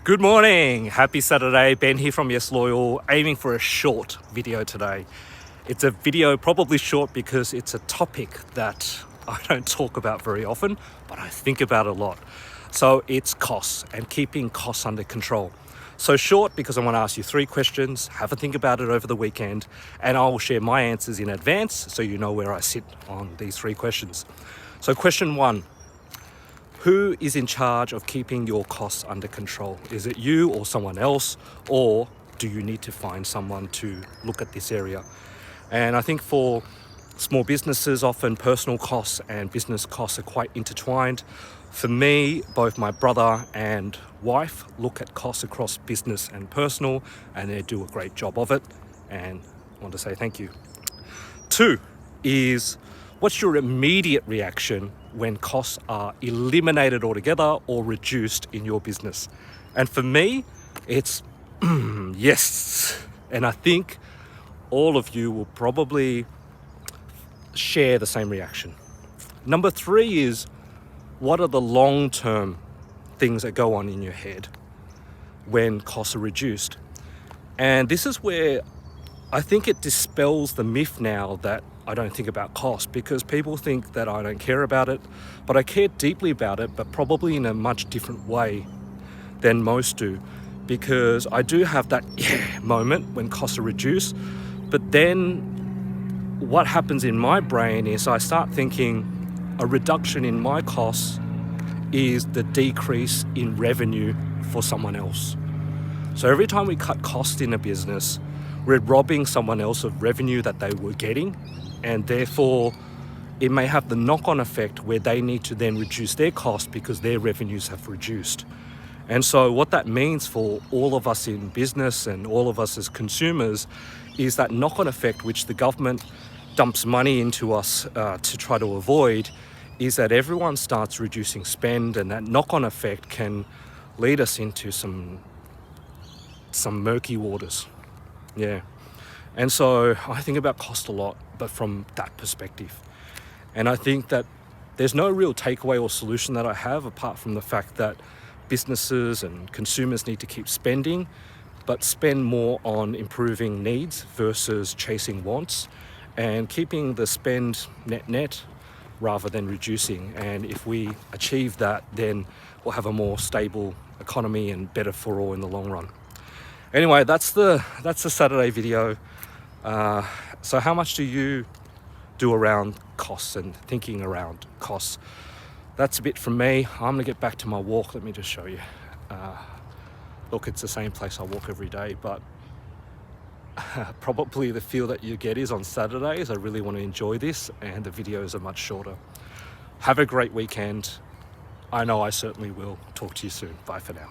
Good morning, happy Saturday. Ben here from Yesloyal, aiming for a short video today. It's a video probably short because it's a topic that I don't talk about very often, but I think about a lot. So it's costs and keeping costs under control. So short because I want to ask you 3 questions, have a think about it over the weekend, and I will share my answers in advance so you know where I sit on these 3 questions. So question 1. Who is in charge of keeping your costs under control? Is it you or someone else, or do you need to find someone to look at this area? And I think for small businesses, often personal costs and business costs are quite intertwined. For me, both my brother and wife look at costs across business and personal, and they do a great job of it, and I want to say thank you. 2 is, what's your immediate reaction when costs are eliminated altogether or reduced in your business? And for me, it's yes. And I think all of you will probably share the same reaction. Number 3 is, what are the long-term things that go on in your head when costs are reduced? And this is where I think it dispels the myth now that I don't think about cost, because people think that I don't care about it, but I care deeply about it, but probably in a much different way than most do, because I do have that moment when costs are reduced, but then what happens in my brain is I start thinking a reduction in my costs is the decrease in revenue for someone else. So every time we cut costs in a business, we're robbing someone else of revenue that they were getting, and therefore it may have the knock-on effect where they need to then reduce their costs because their revenues have reduced. And so what that means for all of us in business and all of us as consumers is that knock-on effect, which the government dumps money into us to try to avoid, is that everyone starts reducing spend, and that knock-on effect can lead us into some murky waters. Yeah. And so I think about cost a lot, but from that perspective. And I think that there's no real takeaway or solution that I have apart from the fact that businesses and consumers need to keep spending, but spend more on improving needs versus chasing wants, and keeping the spend net rather than reducing. And if we achieve that, then we'll have a more stable economy and better for all in the long run. Anyway, that's the Saturday video. So how much do you do around costs and thinking around costs? That's a bit from me. I'm gonna get back to my walk. Let me just show you. Look, it's the same place I walk every day, but probably the feel that you get is on Saturdays I really want to enjoy this, and the videos are much shorter. Have a great weekend. I know I certainly will. Talk to you soon. Bye for now.